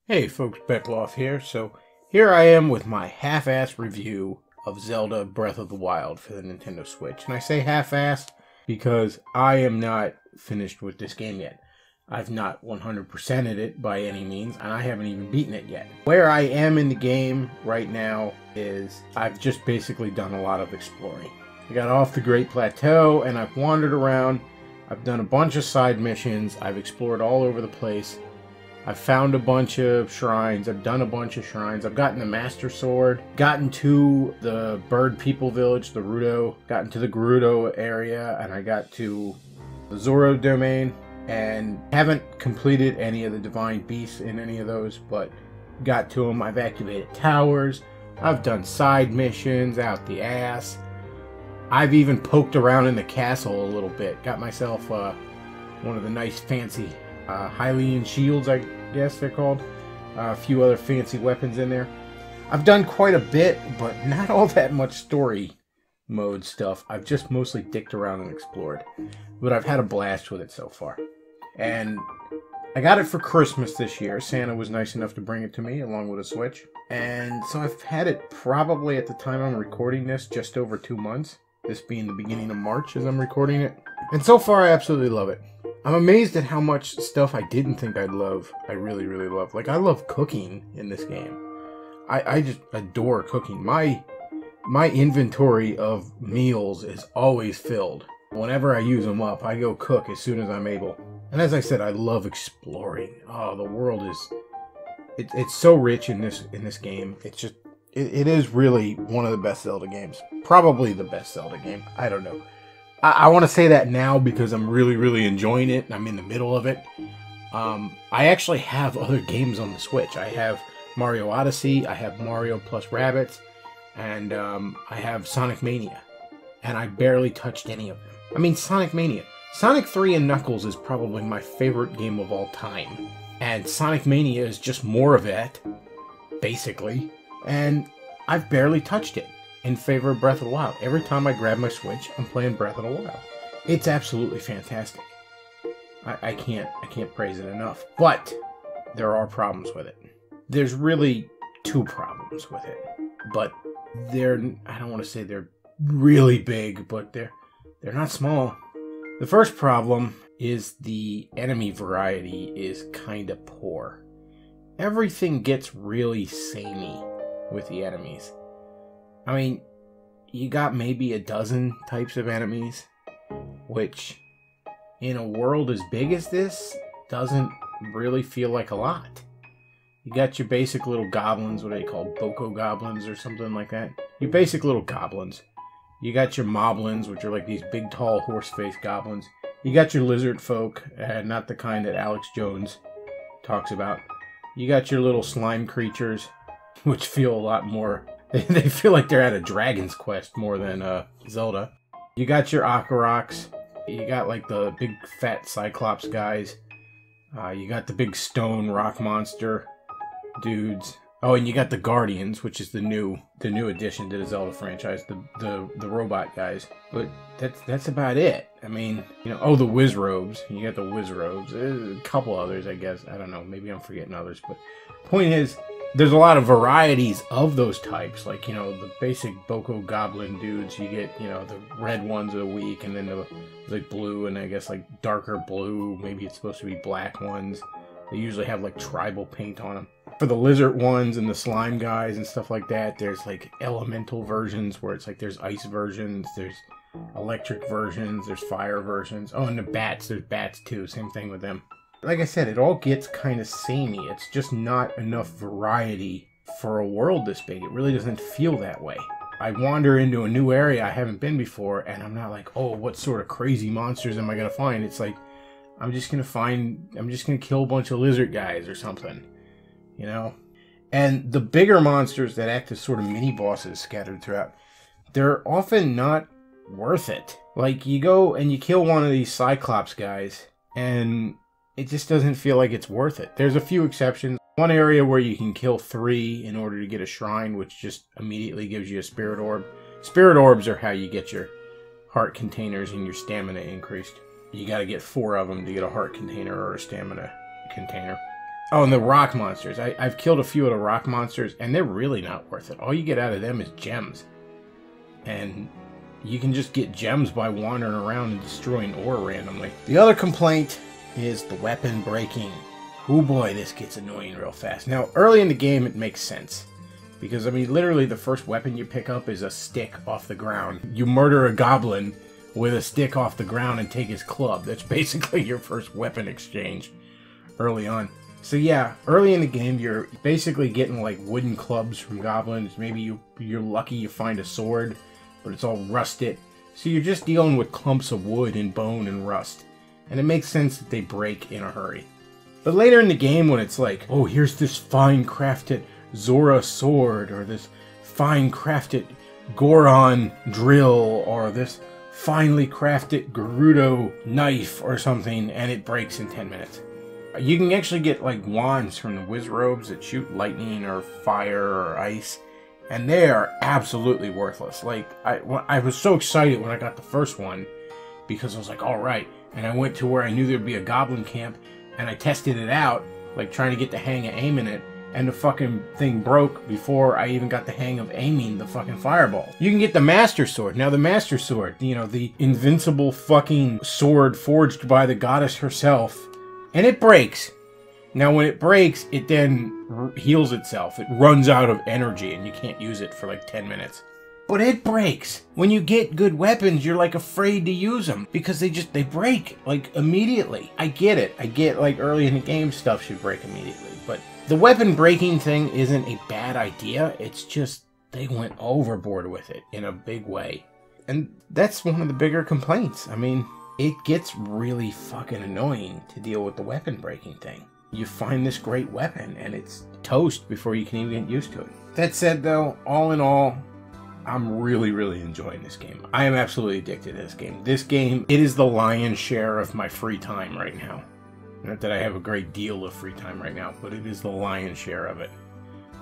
Hey folks, Beckloff here. So here I am with my half-assed review of Zelda Breath of the Wild for the Nintendo Switch. And I say half-assed because I am not finished with this game yet. I've not 100%ed it by any means, and I haven't even beaten it yet. Where I am in the game right now is I've just basically done a lot of exploring. I got off the Great Plateau and I've wandered around. I've done a bunch of side missions. I've explored all over the place. I've found a bunch of shrines. I've done a bunch of shrines. I've gotten the Master Sword, gotten to the Bird People Village, the Rudo, gotten to the Gerudo area, and I got to the Zoro domain, and haven't completed any of the Divine Beasts in any of those, but got to them. I've activated towers. I've done side missions out the ass. I've even poked around in the castle a little bit. Got myself one of the nice fancy Hylian shields, I guess they're called. A few other fancy weapons in there. I've done quite a bit, but not all that much story mode stuff. I've just mostly dicked around and explored. But I've had a blast with it so far. And I got it for Christmas this year. Santa was nice enough to bring it to me along with a Switch. And so I've had it probably at the time I'm recording this just over 2 months. This being the beginning of March as I'm recording it. And so far I absolutely love it. I'm amazed at how much stuff I didn't think I'd love, I really, really love. Like, I love cooking in this game. I just adore cooking. My inventory of meals is always filled. Whenever I use them up, I go cook as soon as I'm able. And as I said, I love exploring. Oh, the world is... It's so rich in this game. It's just... It is really one of the best Zelda games. Probably the best Zelda game. I don't know. I want to say that now because I'm really, really enjoying it. I'm in the middle of it. I actually have other games on the Switch. I have Mario Odyssey, I have Mario plus Rabbids, and I have Sonic Mania. And I barely touched any of them. I mean, Sonic Mania. Sonic 3 and Knuckles is probably my favorite game of all time. And Sonic Mania is just more of it, basically. And I've barely touched it. In favor of Breath of the Wild. Every time I grab my Switch, I'm playing Breath of the Wild. It's absolutely fantastic. I can't praise it enough. But there are problems with it. There's really two problems with it. But they're, I don't want to say they're really big, but they're not small. The first problem is the enemy variety is kind of poor. Everything gets really samey with the enemies. I mean, you got maybe a dozen types of enemies, which in a world as big as this doesn't really feel like a lot. You got your basic little goblins, what are they called? Boko goblins or something like that. Your basic little goblins. You got your moblins, which are like these big, tall, horse-faced goblins. You got your lizard folk, not the kind that Alex Jones talks about. You got your little slime creatures, which feel a lot more... They feel like they're at a Dragon's Quest more than Zelda. You got your Akaroks. You got like the big fat Cyclops guys. You got the big stone rock monster dudes. Oh, and you got the Guardians, which is the new addition to the Zelda franchise, the robot guys. But that's about it. I mean, you know, oh, the Wizrobes. You got the Wizrobes. There's a couple others, I guess. I don't know. Maybe I'm forgetting others. But point is, there's a lot of varieties of those types. Like, you know, the basic Boko Goblin dudes. You get, you know, the red ones are weak, and then the blue, and I guess like darker blue. Maybe it's supposed to be black ones. They usually have like tribal paint on them. For the lizard ones and the slime guys and stuff like that, there's like elemental versions where it's like there's ice versions, there's electric versions, there's fire versions. Oh, and the bats, there's bats too. Same thing with them. Like I said, it all gets kind of samey. It's just not enough variety for a world this big. It really doesn't feel that way. I wander into a new area I haven't been before, and I'm not like, oh, what sort of crazy monsters am I going to find? It's like, I'm just going to kill a bunch of lizard guys or something, you know? And the bigger monsters that act as sort of mini-bosses scattered throughout, they're often not worth it. Like, you go and you kill one of these Cyclops guys, and it just doesn't feel like it's worth it. There's a few exceptions. One area where you can kill 3 in order to get a shrine, which just immediately gives you a spirit orb. Spirit orbs are how you get your heart containers and your stamina increased. You gotta get 4 of them to get a heart container or a stamina container. Oh, and the rock monsters. I've killed a few of the rock monsters, and they're really not worth it. All you get out of them is gems. And you can just get gems by wandering around and destroying ore randomly. The other complaint is the weapon breaking. Oh boy, this gets annoying real fast. Now, early in the game, it makes sense. Because, I mean, literally the first weapon you pick up is a stick off the ground. You murder a goblin with a stick off the ground and take his club. That's basically your first weapon exchange early on. So yeah, early in the game, you're basically getting like wooden clubs from goblins. Maybe you're lucky you find a sword, but it's all rusted. So you're just dealing with clumps of wood and bone and rust. And it makes sense that they break in a hurry. But later in the game, when it's like, oh, here's this fine crafted Zora sword, or this fine crafted Goron drill, or this finely crafted Gerudo knife or something, and it breaks in 10 minutes. You can actually get like wands from the whiz robes that shoot lightning or fire or ice, and they are absolutely worthless. Like, I was so excited when I got the first one, because I was like, all right, and I went to where I knew there'd be a goblin camp, and I tested it out, like trying to get the hang of aiming it, and the fucking thing broke before I even got the hang of aiming the fucking fireball. You can get the Master Sword. Now the Master Sword, you know, the invincible fucking sword forged by the goddess herself, and it breaks. Now when it breaks, it then heals itself. It runs out of energy and you can't use it for like 10 minutes. But it breaks. When you get good weapons, you're like afraid to use them because they break like immediately. I get it. I get like early in the game stuff should break immediately, but the weapon breaking thing isn't a bad idea. It's just they went overboard with it in a big way. And that's one of the bigger complaints. I mean, it gets really fucking annoying to deal with the weapon breaking thing. You find this great weapon and it's toast before you can even get used to it. That said though, all in all, I'm really, really enjoying this game. I am absolutely addicted to this game. This game, it is the lion's share of my free time right now. Not that I have a great deal of free time right now, but it is the lion's share of it.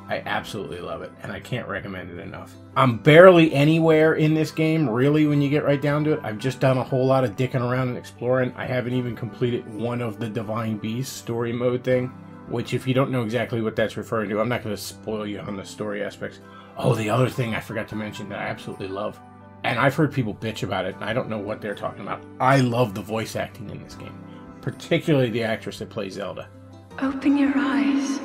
I absolutely love it, and I can't recommend it enough. I'm barely anywhere in this game, really, when you get right down to it. I've just done a whole lot of dicking around and exploring. I haven't even completed one of the Divine Beasts story mode thing, which if you don't know exactly what that's referring to, I'm not going to spoil you on the story aspects. Oh, the other thing I forgot to mention that I absolutely love, and I've heard people bitch about it, and I don't know what they're talking about. I love the voice acting in this game, particularly the actress that plays Zelda. Open your eyes.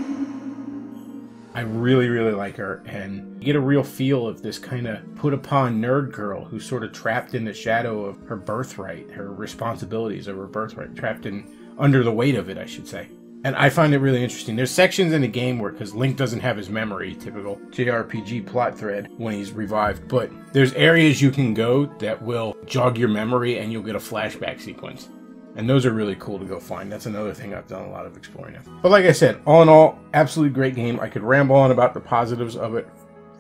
I really, really like her, and you get a real feel of this kind of put-upon nerd girl who's sort of trapped in the shadow of her birthright, her responsibilities of her birthright, trapped in under the weight of it, I should say. And I find it really interesting. There's sections in the game where, because Link doesn't have his memory, typical JRPG plot thread, when he's revived, but there's areas you can go that will jog your memory and you'll get a flashback sequence. And those are really cool to go find. That's another thing I've done a lot of exploring of. But like I said, all in all, absolutely great game. I could ramble on about the positives of it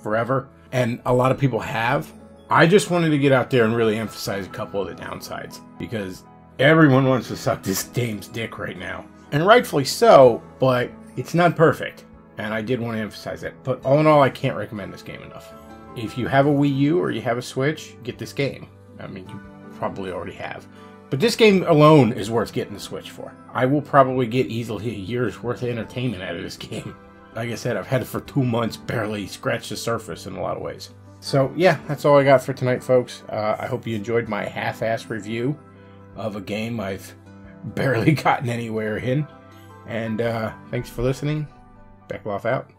forever, and a lot of people have. I just wanted to get out there and really emphasize a couple of the downsides, because everyone wants to suck this game's dick right now. And rightfully so, but it's not perfect. And I did want to emphasize that. But all in all, I can't recommend this game enough. If you have a Wii U or you have a Switch, get this game. I mean, you probably already have. But this game alone is worth getting the Switch for. I will probably get easily a year's worth of entertainment out of this game. Like I said, I've had it for 2 months, barely scratched the surface in a lot of ways. So yeah, that's all I got for tonight, folks. I hope you enjoyed my half-ass review of a game I've barely gotten anywhere in. And thanks for listening. Beckloff out.